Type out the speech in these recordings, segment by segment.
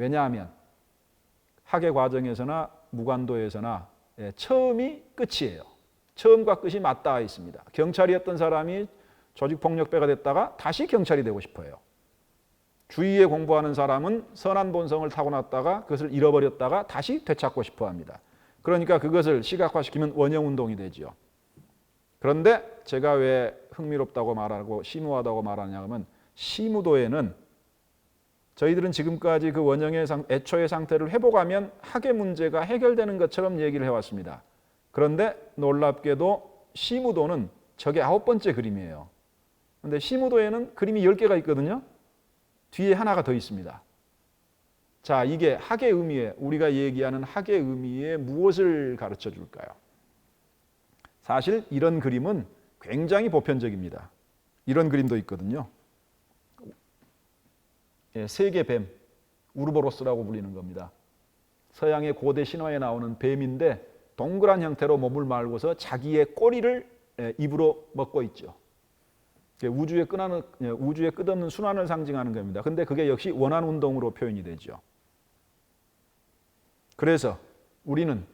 왜냐하면 학예 과정에서나 무관도에서나 처음이 끝이에요. 처음과 끝이 맞닿아 있습니다. 경찰이었던 사람이 조직폭력배가 됐다가 다시 경찰이 되고 싶어요. 주의에 공부하는 사람은 선한 본성을 타고났다가 그것을 잃어버렸다가 다시 되찾고 싶어 합니다. 그러니까 그것을 시각화시키면 원형운동이 되죠. 그런데 제가 왜 흥미롭다고 말하고 심오하다고 말하냐면 시무도에는 저희들은 지금까지 그 원형의 애초의 상태를 회복하면 학예 문제가 해결되는 것처럼 얘기를 해왔습니다. 그런데 놀랍게도 시무도는 저게 9번째 그림이에요. 그런데 시무도에는 그림이 10개가 있거든요. 뒤에 하나가 더 있습니다. 자, 이게 학의 의미에, 우리가 얘기하는 학의 의미에 무엇을 가르쳐 줄까요? 사실 이런 그림은 굉장히 보편적입니다. 이런 그림도 있거든요. 세계 뱀, 우르보로스라고 불리는 겁니다. 서양의 고대 신화에 나오는 뱀인데 동그란 형태로 몸을 말고서 자기의 꼬리를 입으로 먹고 있죠. 우주의 끝없는 순환을 상징하는 겁니다. 근데 그게 역시 원한운동으로 표현이 되죠. 그래서 우리는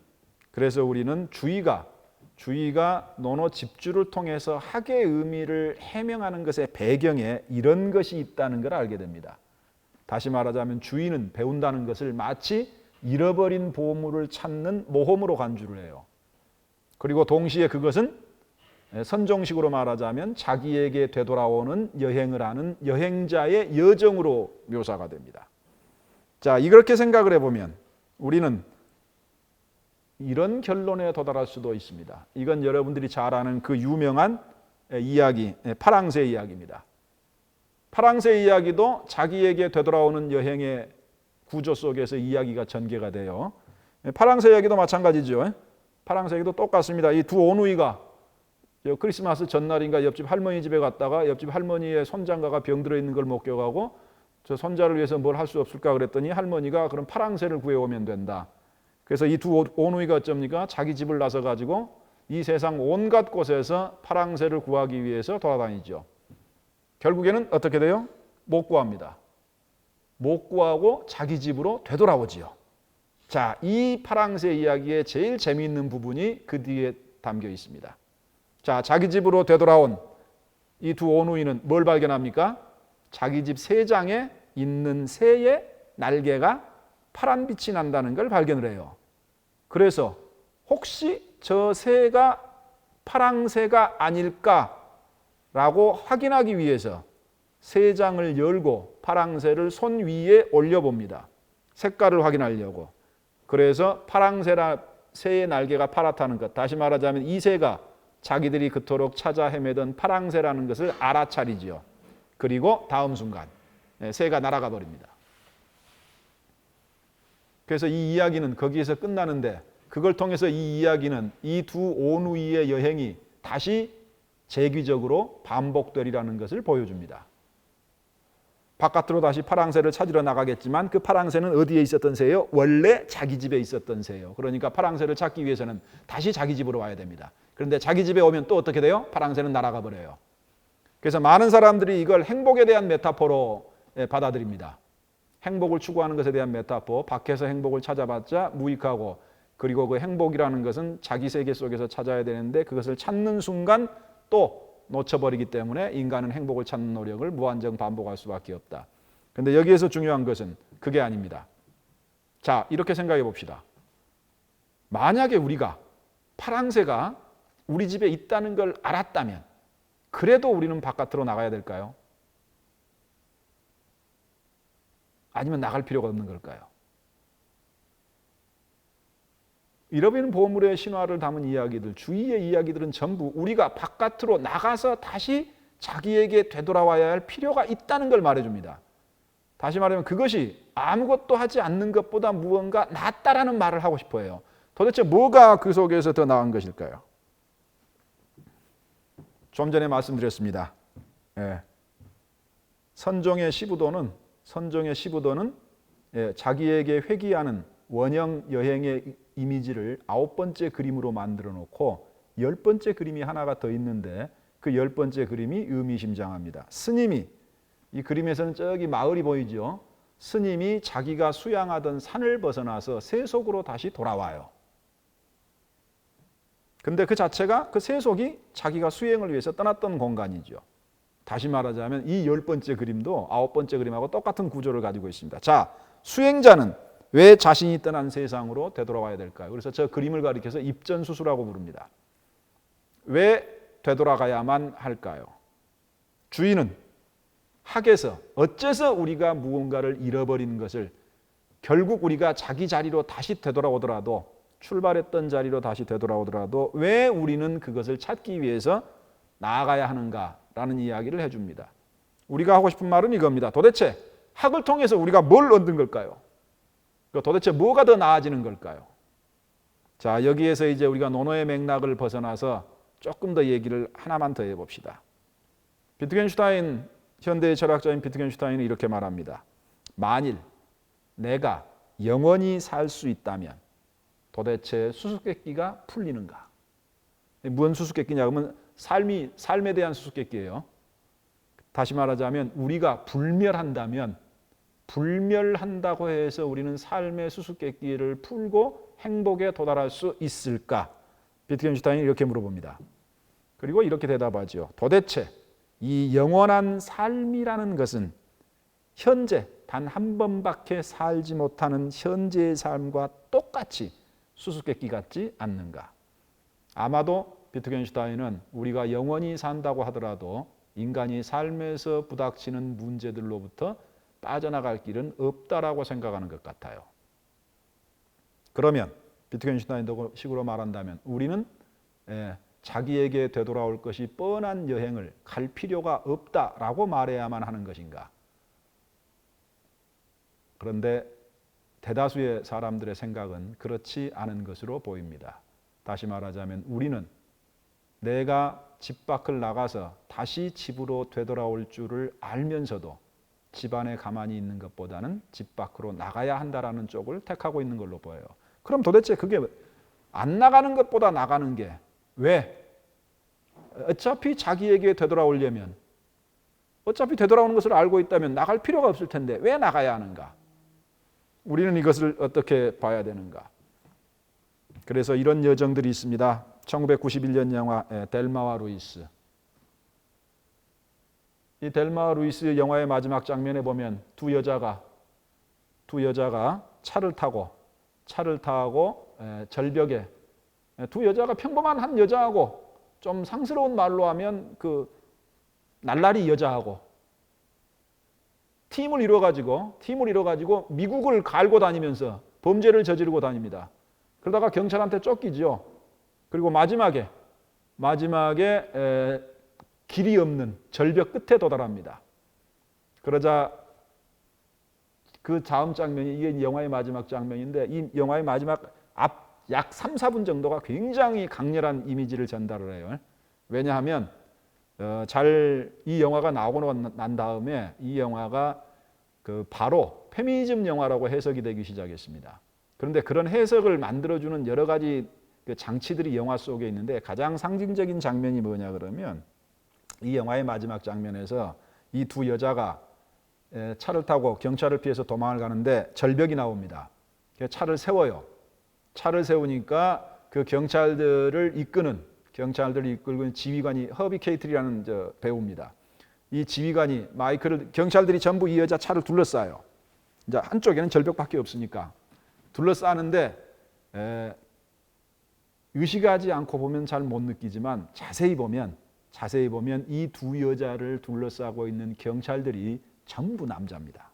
주의가 논어 집주를 통해서 학의 의미를 해명하는 것의 배경에 이런 것이 있다는 걸 알게 됩니다. 다시 말하자면 주의는 배운다는 것을 마치 잃어버린 보물을 찾는 모험으로 간주를 해요. 그리고 동시에 그것은 선종식으로 말하자면 자기에게 되돌아오는 여행을 하는 여행자의 여정으로 묘사가 됩니다. 자, 이렇게 생각을 해보면 우리는 이런 결론에 도달할 수도 있습니다. 이건 여러분들이 잘 아는 그 유명한 이야기, 파랑새 이야기입니다. 파랑새 이야기도 자기에게 되돌아오는 여행의 구조 속에서 이야기가 전개가 돼요. 파랑새 이야기도 마찬가지죠. 파랑새 이야기도 똑같습니다. 이 두 오누이가 크리스마스 전날인가 옆집 할머니 집에 갔다가 옆집 할머니의 손장가가 병들어 있는 걸 목격하고 저 손자를 위해서 뭘 할 수 없을까 그랬더니 할머니가 그럼 파랑새를 구해오면 된다. 그래서 이 두 오누이가 어쩝니까? 자기 집을 나서 가지고 이 세상 온갖 곳에서 파랑새를 구하기 위해서 돌아다니죠. 결국에는 어떻게 돼요? 못 구합니다. 못 구하고 자기 집으로 되돌아오지요. 자, 이 파랑새 이야기의 제일 재미있는 부분이 그 뒤에 담겨 있습니다. 자, 자기 집으로 되돌아온 이 두 오누이는 뭘 발견합니까? 자기 집 새장에 있는 새의 날개가 파란 빛이 난다는 걸 발견을 해요. 그래서 혹시 저 새가 파랑새가 아닐까라고 확인하기 위해서 새장을 열고 파랑새를 손 위에 올려봅니다. 색깔을 확인하려고. 그래서 새의 날개가 파랗다는 것, 다시 말하자면 이 새가 자기들이 그토록 찾아 헤매던 파랑새라는 것을 알아차리지요. 그리고 다음 순간 새가 날아가 버립니다. 그래서 이 이야기는 거기에서 끝나는데 그걸 통해서 이 이야기는 이 두 오누이의 여행이 다시 재기적으로 반복되리라는 것을 보여줍니다. 바깥으로 다시 파랑새를 찾으러 나가겠지만 그 파랑새는 어디에 있었던 새예요? 원래 자기 집에 있었던 새예요. 그러니까 파랑새를 찾기 위해서는 다시 자기 집으로 와야 됩니다. 그런데 자기 집에 오면 또 어떻게 돼요? 파랑새는 날아가 버려요. 그래서 많은 사람들이 이걸 행복에 대한 메타포로 받아들입니다. 행복을 추구하는 것에 대한 메타포, 밖에서 행복을 찾아봤자 무익하고, 그리고 그 행복이라는 것은 자기 세계 속에서 찾아야 되는데 그것을 찾는 순간 또 놓쳐버리기 때문에 인간은 행복을 찾는 노력을 무한정 반복할 수밖에 없다. 그런데 여기에서 중요한 것은 그게 아닙니다. 자, 이렇게 생각해 봅시다. 만약에 우리가 파랑새가 우리 집에 있다는 걸 알았다면 그래도 우리는 바깥으로 나가야 될까요? 아니면 나갈 필요가 없는 걸까요? 잃어버린 보물의 신화를 담은 이야기들, 주위의 이야기들은 전부 우리가 바깥으로 나가서 다시 자기에게 되돌아와야 할 필요가 있다는 걸 말해줍니다. 다시 말하면 그것이 아무것도 하지 않는 것보다 무언가 낫다라는 말을 하고 싶어 해요. 도대체 뭐가 그 속에서 더 나은 것일까요? 좀 전에 말씀드렸습니다. 선종의 시부도는 자기에게 회귀하는 원형 여행의 이미지를 9번째 그림으로 만들어 놓고 10번째 그림이 하나가 더 있는데 그 10번째 그림이 의미심장합니다. 스님이, 이 그림에서는 저기 마을이 보이죠. 스님이 자기가 수양하던 산을 벗어나서 세속으로 다시 돌아와요. 근데 그 자체가 그 세속이 자기가 수행을 위해서 떠났던 공간이죠. 다시 말하자면 이 10번째 그림도 9번째 그림하고 똑같은 구조를 가지고 있습니다. 자, 수행자는 왜 자신이 떠난 세상으로 되돌아와야 될까요? 그래서 저 그림을 가리켜서 입전수수라고 부릅니다. 왜 되돌아가야만 할까요? 주인은 학에서 어째서 우리가 무언가를 잃어버린 것을 결국 우리가 자기 자리로 다시 되돌아오더라도, 출발했던 자리로 다시 되돌아오더라도 왜 우리는 그것을 찾기 위해서 나아가야 하는가라는 이야기를 해줍니다. 우리가 하고 싶은 말은 이겁니다. 도대체 학을 통해서 우리가 뭘 얻는 걸까요? 도대체 뭐가 더 나아지는 걸까요? 자, 여기에서 이제 우리가 논어의 맥락을 벗어나서 조금 더 얘기를 하나만 더 해봅시다. 비트겐슈타인, 현대의 철학자인 비트겐슈타인은 이렇게 말합니다. 만일 내가 영원히 살 수 있다면 도대체 수수께끼가 풀리는가? 무슨 수수께끼냐 그러면 삶에 대한 수수께끼예요. 다시 말하자면 우리가 불멸한다고 해서 우리는 삶의 수수께끼를 풀고 행복에 도달할 수 있을까? 비트겐슈타인이 이렇게 물어봅니다. 그리고 이렇게 대답하죠. 도대체 이 영원한 삶이라는 것은 현재 단 한 번밖에 살지 못하는 현재의 삶과 똑같이 수수께끼 같지 않는가? 아마도 비트겐슈타인은 우리가 영원히 산다고 하더라도 인간이 삶에서 부닥치는 문제들로부터 빠져나갈 길은 없다라고 생각하는 것 같아요. 그러면 비트겐슈타인 식으로 말한다면 우리는 자기에게 되돌아올 것이 뻔한 여행을 갈 필요가 없다라고 말해야만 하는 것인가? 그런데 대다수의 사람들의 생각은 그렇지 않은 것으로 보입니다. 다시 말하자면 우리는 내가 집 밖을 나가서 다시 집으로 되돌아올 줄을 알면서도 집 안에 가만히 있는 것보다는 집 밖으로 나가야 한다라는 쪽을 택하고 있는 걸로 보여요. 그럼 도대체 그게 안 나가는 것보다 나가는 게 왜? 어차피 자기에게 되돌아오려면, 어차피 되돌아오는 것을 알고 있다면 나갈 필요가 없을 텐데 왜 나가야 하는가? 우리는 이것을 어떻게 봐야 되는가? 그래서 이런 여정들이 있습니다. 1991년 영화 델마와 루이스. 이 델마와 루이스 영화의 마지막 장면에 보면 두 여자가 차를 타고 절벽에, 두 여자가 평범한 한 여자하고 좀 상스러운 말로 하면 그 날라리 여자하고 팀을 이뤄가지고 미국을 갈고 다니면서 범죄를 저지르고 다닙니다. 그러다가 경찰한테 쫓기죠. 그리고 마지막에 길이 없는 절벽 끝에 도달합니다. 그러자 그 다음 장면이 이게 영화의 마지막 장면인데 이 영화의 마지막 앞 약 3, 4분 정도가 굉장히 강렬한 이미지를 전달을 해요. 왜냐하면 이 영화가 나오고 난 다음에 이 영화가 바로 페미니즘 영화라고 해석이 되기 시작했습니다. 그런데 그런 해석을 만들어주는 여러 가지 장치들이 영화 속에 있는데 가장 상징적인 장면이 뭐냐 그러면 이 영화의 마지막 장면에서 이 두 여자가 차를 타고 경찰을 피해서 도망을 가는데 절벽이 나옵니다. 차를 세워요. 차를 세우니까 그 경찰들을 이끄는 지휘관이 허비 케이틀이라는 배우입니다. 이 지휘관이 경찰들이 전부 이 여자 차를 둘러싸요. 이제 한쪽에는 절벽밖에 없으니까 둘러싸는데 의식하지 않고 보면 잘 못 느끼지만 자세히 보면 이 두 여자를 둘러싸고 있는 경찰들이 전부 남자입니다.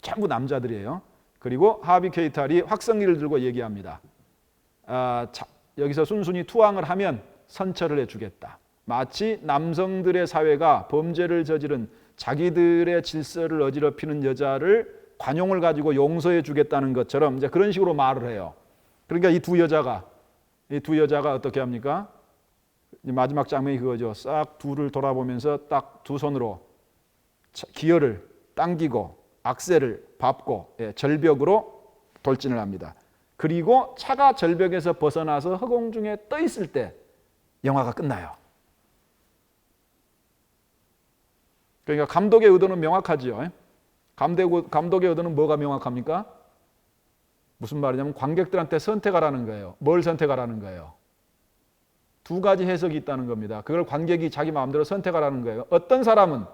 전부 남자들이에요. 그리고 하비 케이탈이 확성기를 들고 얘기합니다. 여기서 순순히 투항을 하면 선처를 해주겠다. 마치 남성들의 사회가 범죄를 저지른 자기들의 질서를 어지럽히는 여자를 관용을 가지고 용서해 주겠다는 것처럼 이제 그런 식으로 말을 해요. 그러니까 이 두 여자가 어떻게 합니까? 마지막 장면이 그거죠. 싹 둘을 돌아보면서 딱 두 손으로 기어를 당기고 악셀을 밟고 절벽으로 돌진을 합니다. 그리고 차가 절벽에서 벗어나서 허공중에 떠 있을 때 영화가 끝나요. 그러니까 감독의 의도는 명확하지요. 감독의 의도는 뭐가 명확합니까? 무슨 말이냐면 관객들한테 선택하라는 거예요. 뭘 선택하라는 거예요? 두 가지 해석이 있다는 겁니다. 그걸 관객이 자기 마음대로 선택하라는 거예요. 어떤 사람은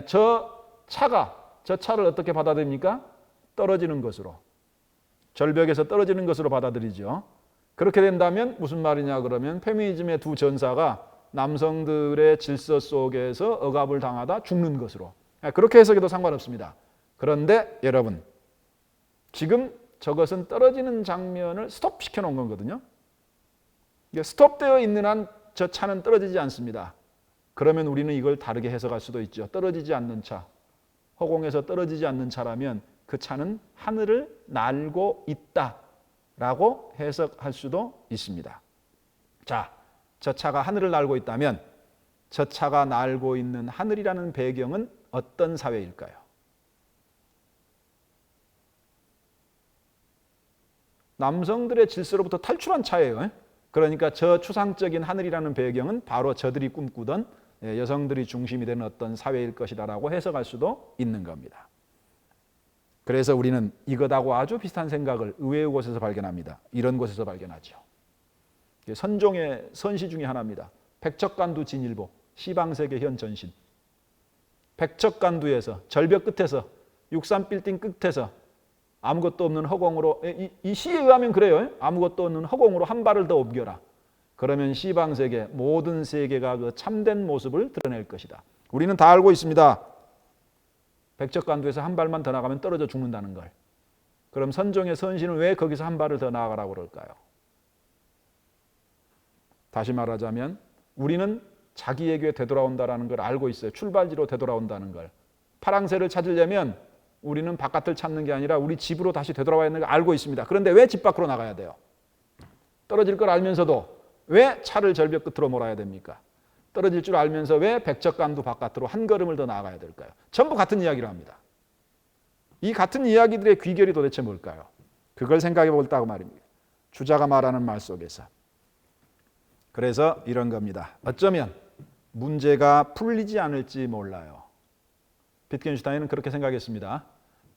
저 차를 어떻게 받아들입니까? 떨어지는 것으로. 절벽에서 떨어지는 것으로 받아들이죠. 그렇게 된다면 무슨 말이냐 그러면 페미니즘의 두 전사가 남성들의 질서 속에서 억압을 당하다 죽는 것으로. 그렇게 해석해도 상관없습니다. 그런데 여러분, 지금 저것은 떨어지는 장면을 스톱시켜 놓은 거거든요. 스톱되어 있는 한 저 차는 떨어지지 않습니다. 그러면 우리는 이걸 다르게 해석할 수도 있죠. 떨어지지 않는 차, 허공에서 떨어지지 않는 차라면 그 차는 하늘을 날고 있다라고 해석할 수도 있습니다. 자, 저 차가 하늘을 날고 있다면 저 차가 날고 있는 하늘이라는 배경은 어떤 사회일까요? 남성들의 질서로부터 탈출한 차예요. 그러니까 저 추상적인 하늘이라는 배경은 바로 저들이 꿈꾸던 여성들이 중심이 되는 어떤 사회일 것이다라고 해석할 수도 있는 겁니다. 그래서 우리는 이것하고 아주 비슷한 생각을 의외의 곳에서 발견합니다. 이런 곳에서 발견하죠. 선종의 선시 중에 하나입니다. 백척간두 진일보, 시방세계 현 전신. 백척간두에서 절벽 끝에서 63빌딩 끝에서 아무것도 없는 허공으로, 이 시에 의하면 그래요. 아무것도 없는 허공으로 한 발을 더 옮겨라. 그러면 시방세계, 모든 세계가 그 참된 모습을 드러낼 것이다. 우리는 다 알고 있습니다. 백척간두에서 한 발만 더 나가면 떨어져 죽는다는 걸. 그럼 선종의 선신은 왜 거기서 한 발을 더 나아가라고 그럴까요? 다시 말하자면 우리는 자기에게 되돌아온다는 걸 알고 있어요. 출발지로 되돌아온다는 걸. 파랑새를 찾으려면 우리는 바깥을 찾는 게 아니라 우리 집으로 다시 되돌아와야 하는 걸 알고 있습니다. 그런데 왜 집 밖으로 나가야 돼요? 떨어질 걸 알면서도 왜 차를 절벽 끝으로 몰아야 됩니까? 떨어질 줄 알면서 왜 백척간두 바깥으로 한 걸음을 더 나아가야 될까요? 전부 같은 이야기를 합니다. 이 같은 이야기들의 귀결이 도대체 뭘까요? 그걸 생각해 볼다고 말입니다. 주자가 말하는 말 속에서. 그래서 이런 겁니다. 어쩌면 문제가 풀리지 않을지 몰라요. 비트겐슈타인은 그렇게 생각했습니다.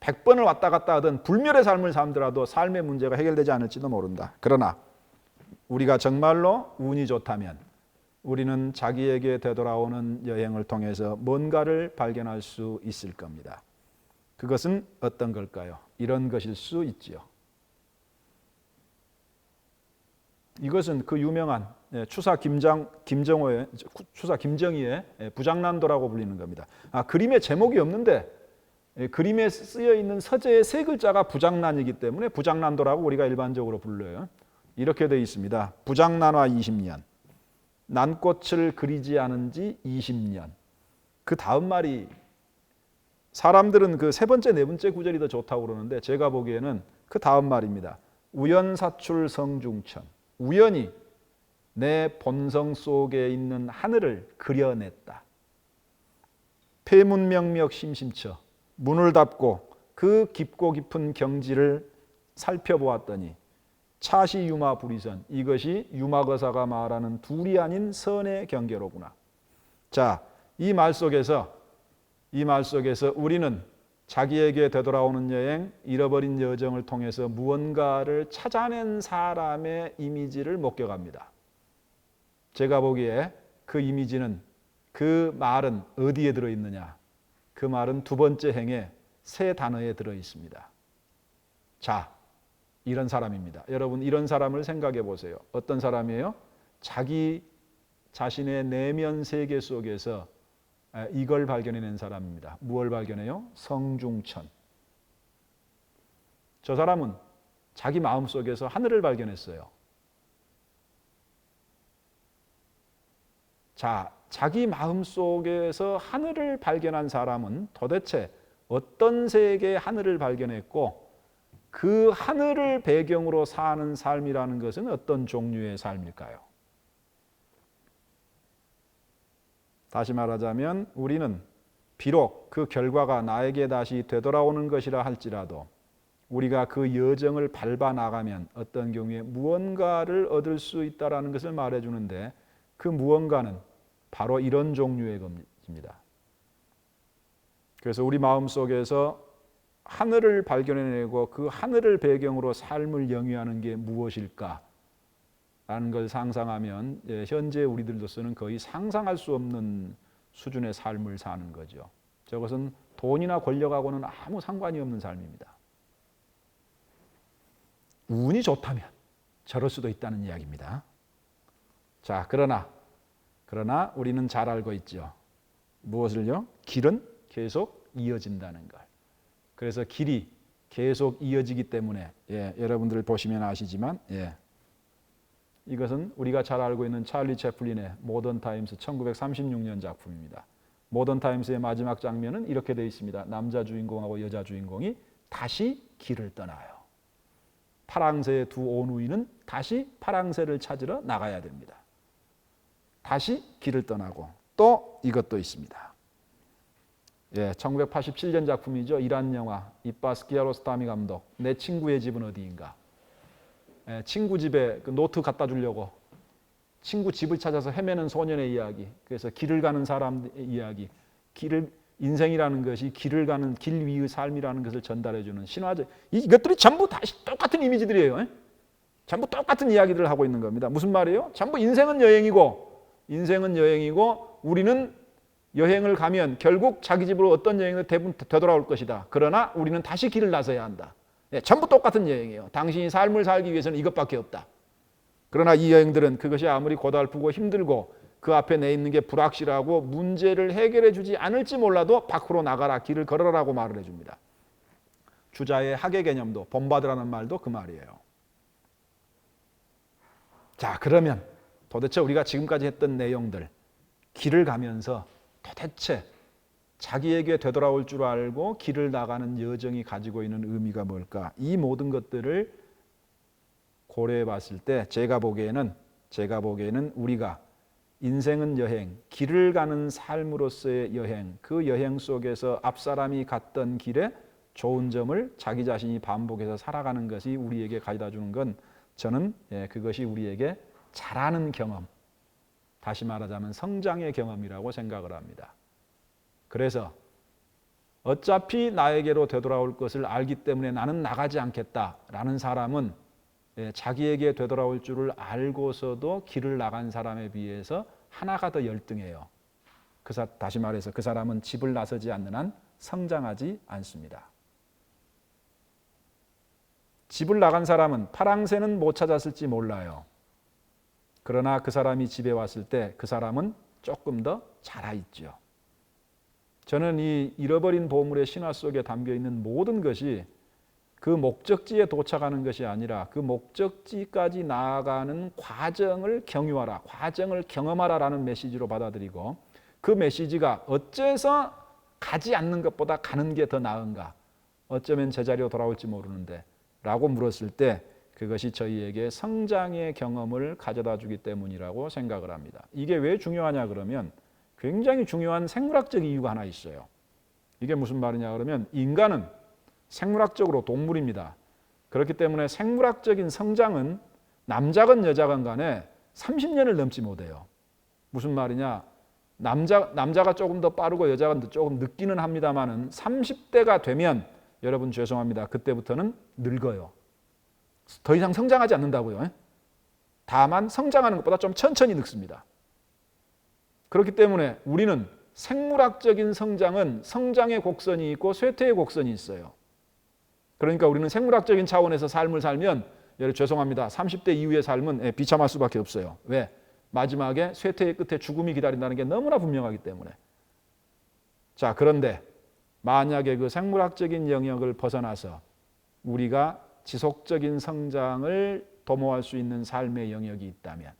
100번을 왔다 갔다 하던 불멸의 삶을 살더라도 삶의 문제가 해결되지 않을지도 모른다. 그러나 우리가 정말로 운이 좋다면 우리는 자기에게 되돌아오는 여행을 통해서 뭔가를 발견할 수 있을 겁니다. 그것은 어떤 걸까요? 이런 것일 수 있지요. 이것은 그 유명한 추사 김정희의 부장난도라고 불리는 겁니다. 그림에 제목이 없는데 그림에 쓰여 있는 서재의 세 글자가 부장난이기 때문에 부장난도라고 우리가 일반적으로 불러요. 이렇게 되어 있습니다. 부장난화 20년, 난꽃을 그리지 않은 지 20년. 그 다음 말이 사람들은 그 세 번째, 네 번째 구절이 더 좋다고 그러는데 제가 보기에는 그 다음 말입니다. 우연사출 성중천. 우연히 내 본성 속에 있는 하늘을 그려냈다. 폐문명명 심심처 문을 닫고 그 깊고 깊은 경지를 살펴보았더니 차시유마 불이선, 이것이 유마거사가 말하는 둘이 아닌 선의 경계로구나. 자, 이 말 속에서 우리는 자기에게 되돌아오는 여행, 잃어버린 여정을 통해서 무언가를 찾아낸 사람의 이미지를 목격합니다. 제가 보기에 그 이미지는, 그 말은 어디에 들어있느냐? 그 말은 두 번째 행에 세 단어에 들어있습니다. 자, 이런 사람입니다. 여러분, 이런 사람을 생각해 보세요. 어떤 사람이에요? 자기 자신의 내면 세계 속에서 이걸 발견해낸 사람입니다. 무엇을 발견해요? 성중천. 저 사람은 자기 마음 속에서 하늘을 발견했어요. 자, 자기 마음 속에서 하늘을 발견한 사람은 도대체 어떤 세계의 하늘을 발견했고 그 하늘을 배경으로 사는 삶이라는 것은 어떤 종류의 삶일까요? 다시 말하자면 우리는 비록 그 결과가 나에게 다시 되돌아오는 것이라 할지라도 우리가 그 여정을 밟아 나가면 어떤 경우에 무언가를 얻을 수 있다는 것을 말해주는데 그 무언가는 바로 이런 종류의 겁니다. 그래서 우리 마음속에서 하늘을 발견해내고 그 하늘을 배경으로 삶을 영위하는 게 무엇일까? 라는 걸 상상하면 현재 우리들로서는 거의 상상할 수 없는 수준의 삶을 사는 거죠. 저것은 돈이나 권력하고는 아무 상관이 없는 삶입니다. 운이 좋다면 저럴 수도 있다는 이야기입니다. 자, 그러나 우리는 잘 알고 있죠. 무엇을요? 길은 계속 이어진다는 걸. 그래서 길이 계속 이어지기 때문에 여러분들 보시면 아시지만 이것은 우리가 잘 알고 있는 찰리 채플린의 모던 타임스 1936년 작품입니다. 모던 타임스의 마지막 장면은 이렇게 되어 있습니다. 남자 주인공하고 여자 주인공이 다시 길을 떠나요. 파랑새의 두 오누이는 다시 파랑새를 찾으러 나가야 됩니다. 다시 길을 떠나고 또 이것도 있습니다. 1987년 작품이죠. 이란 영화 이빠스 기아로스타미 감독 내 친구의 집은 어디인가. 친구 집에 그 노트 갖다 주려고 친구 집을 찾아서 헤매는 소년의 이야기. 그래서 길을 가는 사람의 이야기. 인생이라는 것이 길을 가는 길 위의 삶이라는 것을 전달해주는 신화적. 이것들이 전부 다시 똑같은 이미지들이에요. 전부 똑같은 이야기들을 하고 있는 겁니다. 무슨 말이에요? 전부 인생은 여행이고 우리는 여행을 가면 결국 자기 집으로 어떤 여행을 대부분 되돌아올 것이다. 그러나 우리는 다시 길을 나서야 한다. 전부 똑같은 여행이에요. 당신이 삶을 살기 위해서는 이것밖에 없다. 그러나 이 여행들은 그것이 아무리 고달프고 힘들고 그 앞에 내 있는 게 불확실하고 문제를 해결해 주지 않을지 몰라도 밖으로 나가라, 길을 걸어라고 말을 해줍니다. 주자의 학의 개념도 본바드라는 말도 그 말이에요. 자, 그러면 도대체 우리가 지금까지 했던 내용들, 길을 가면서 도대체 자기에게 되돌아올 줄 알고 길을 나가는 여정이 가지고 있는 의미가 뭘까? 이 모든 것들을 고려해 봤을 때 제가 보기에는 우리가 인생은 여행, 길을 가는 삶으로서의 여행, 그 여행 속에서 앞사람이 갔던 길에 좋은 점을 자기 자신이 반복해서 살아가는 것이 우리에게 가져다 주는 건 저는 그것이 우리에게 자라는 경험, 다시 말하자면 성장의 경험이라고 생각을 합니다. 그래서 어차피 나에게로 되돌아올 것을 알기 때문에 나는 나가지 않겠다라는 사람은 자기에게 되돌아올 줄을 알고서도 길을 나간 사람에 비해서 하나가 더 열등해요. 다시 말해서 그 사람은 집을 나서지 않는 한 성장하지 않습니다. 집을 나간 사람은 파랑새는 못 찾았을지 몰라요. 그러나 그 사람이 집에 왔을 때 그 사람은 조금 더 자라있죠. 저는 이 잃어버린 보물의 신화 속에 담겨있는 모든 것이 그 목적지에 도착하는 것이 아니라 그 목적지까지 나아가는 과정을 경유하라, 과정을 경험하라라는 메시지로 받아들이고 그 메시지가 어째서 가지 않는 것보다 가는 게 더 나은가? 어쩌면 제자리로 돌아올지 모르는데 라고 물었을 때 그것이 저희에게 성장의 경험을 가져다 주기 때문이라고 생각을 합니다. 이게 왜 중요하냐 그러면 굉장히 중요한 생물학적 이유가 하나 있어요. 이게 무슨 말이냐 그러면 인간은 생물학적으로 동물입니다. 그렇기 때문에 생물학적인 성장은 남자건 여자건 간에 30년을 넘지 못해요. 무슨 말이냐? 남자가 조금 더 빠르고 여자가 조금 늦기는 합니다만은 30대가 되면 여러분 죄송합니다. 그때부터는 늙어요. 더 이상 성장하지 않는다고요. 다만 성장하는 것보다 좀 천천히 늙습니다. 그렇기 때문에 우리는 생물학적인 성장은 성장의 곡선이 있고 쇠퇴의 곡선이 있어요. 그러니까 우리는 생물학적인 차원에서 삶을 살면 죄송합니다. 30대 이후의 삶은 비참할 수밖에 없어요. 왜? 마지막에 쇠퇴의 끝에 죽음이 기다린다는 게 너무나 분명하기 때문에. 자, 그런데 만약에 그 생물학적인 영역을 벗어나서 우리가 지속적인 성장을 도모할 수 있는 삶의 영역이 있다면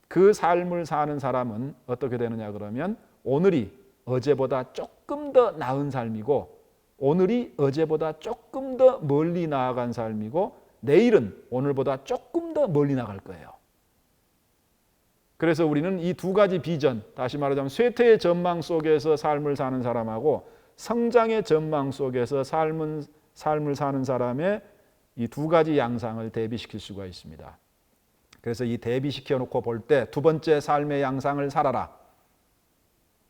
그 삶을 사는 사람은 어떻게 되느냐 그러면 오늘이 어제보다 조금 더 나은 삶이고 오늘이 어제보다 조금 더 멀리 나아간 삶이고 내일은 오늘보다 조금 더 멀리 나갈 거예요. 그래서 우리는 이 두 가지 비전, 다시 말하자면 쇠퇴의 전망 속에서 삶을 사는 사람하고 성장의 전망 속에서 삶을 사는 사람의 이 두 가지 양상을 대비시킬 수가 있습니다. 그래서 이 대비시켜 놓고 볼 때 두 번째 삶의 양상을 살아라.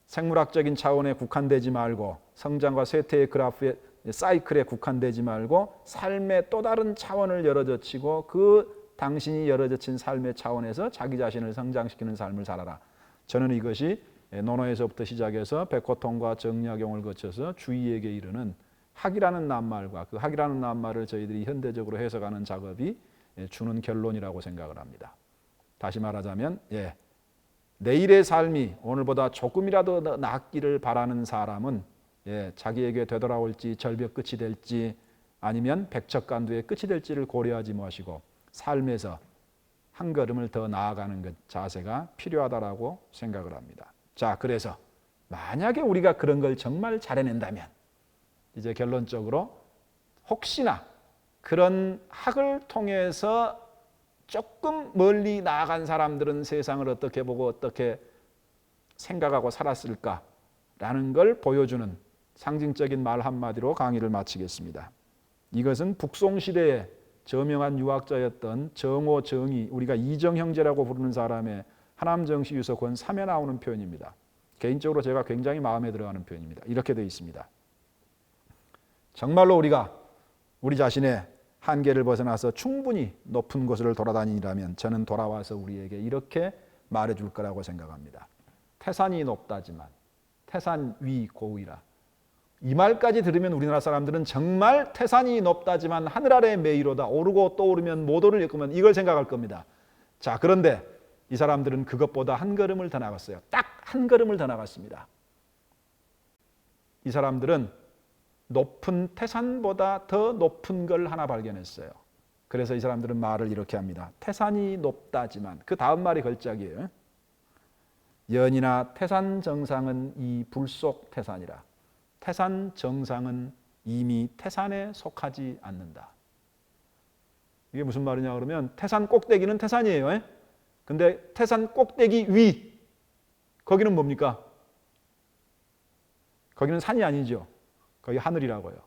생물학적인 차원에 국한되지 말고 성장과 쇠퇴의 그래프의 사이클에 국한되지 말고 삶의 또 다른 차원을 열어젖히고 그 당신이 열어젖힌 삶의 차원에서 자기 자신을 성장시키는 삶을 살아라. 저는 이것이 논어에서부터 시작해서 백호통과 정약용을 거쳐서 주의에게 이르는 학이라는 낱말과 그 학이라는 낱말을 저희들이 현대적으로 해석하는 작업이 주는 결론이라고 생각을 합니다. 다시 말하자면 내일의 삶이 오늘보다 조금이라도 더 낫기를 바라는 사람은 자기에게 되돌아올지 절벽 끝이 될지 아니면 백척간두의 끝이 될지를 고려하지 마시고 삶에서 한 걸음을 더 나아가는 것 자세가 필요하다라고 생각을 합니다. 자, 그래서 만약에 우리가 그런 걸 정말 잘해낸다면 이제 결론적으로 혹시나 그런 학을 통해서 조금 멀리 나아간 사람들은 세상을 어떻게 보고 어떻게 생각하고 살았을까라는 걸 보여주는 상징적인 말 한마디로 강의를 마치겠습니다. 이것은 북송시대에 저명한 유학자였던 정오정이, 우리가 이정형제라고 부르는 사람의 하남정시유서 권 3에 나오는 표현입니다. 개인적으로 제가 굉장히 마음에 들어가는 표현입니다. 이렇게 되어 있습니다. 정말로 우리가 우리 자신의 한계를 벗어나서 충분히 높은 곳을 돌아다니라면 저는 돌아와서 우리에게 이렇게 말해줄 거라고 생각합니다. 태산이 높다지만 태산 위 고위라. 이 말까지 들으면 우리나라 사람들은 정말 태산이 높다지만 하늘 아래 메이로다. 오르고 또 오르면 못 오를 일거면 이걸 생각할 겁니다. 자, 그런데 이 사람들은 그것보다 한 걸음을 더 나갔어요. 딱 한 걸음을 더 나갔습니다. 이 사람들은 높은 태산보다 더 높은 걸 하나 발견했어요. 그래서 이 사람들은 말을 이렇게 합니다. 태산이 높다지만, 그 다음 말이 걸작이에요. 연이나 태산 정상은 이 불속 태산이라. 태산 정상은 이미 태산에 속하지 않는다. 이게 무슨 말이냐 그러면 태산 꼭대기는 태산이에요. 근데 태산 꼭대기 위, 거기는 뭡니까? 거기는 산이 아니죠. 거기 하늘이라고요.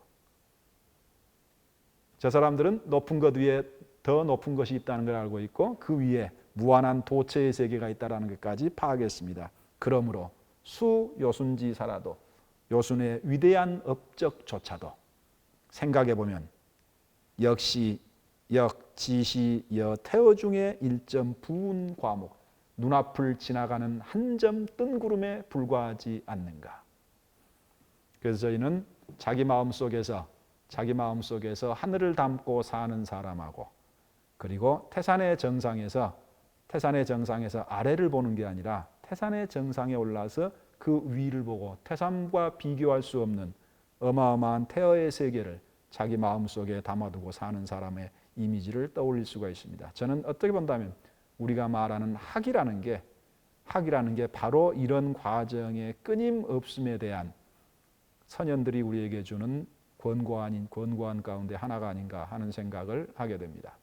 저 사람들은 높은 것 위에 더 높은 것이 있다는 걸 알고 있고 그 위에 무한한 도처의 세계가 있다는 것까지 파악했습니다. 그러므로 수요순지사라도 요순의 위대한 업적조차도 생각해보면 역시 역지시 여태어 중에 일점 부운 과목, 눈앞을 지나가는 한 점 뜬 구름에 불과하지 않는가. 그래서 저희는 자기 마음속에서 하늘을 담고 사는 사람하고 그리고 태산의 정상에서 아래를 보는 게 아니라 태산의 정상에 올라서 그 위를 보고 태산과 비교할 수 없는 어마어마한 태어의 세계를 자기 마음속에 담아두고 사는 사람의 이미지를 떠올릴 수가 있습니다. 저는 어떻게 본다면 우리가 말하는 학이라는 게 바로 이런 과정의 끊임없음에 대한 선현들이 우리에게 주는 권고안 가운데 하나가 아닌가 하는 생각을 하게 됩니다.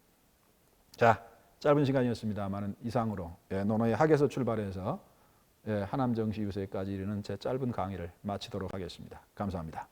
자, 짧은 시간이었습니다만 이상으로 논어의 학에서 출발해서 하남정시 유세까지 이르는 제 짧은 강의를 마치도록 하겠습니다. 감사합니다.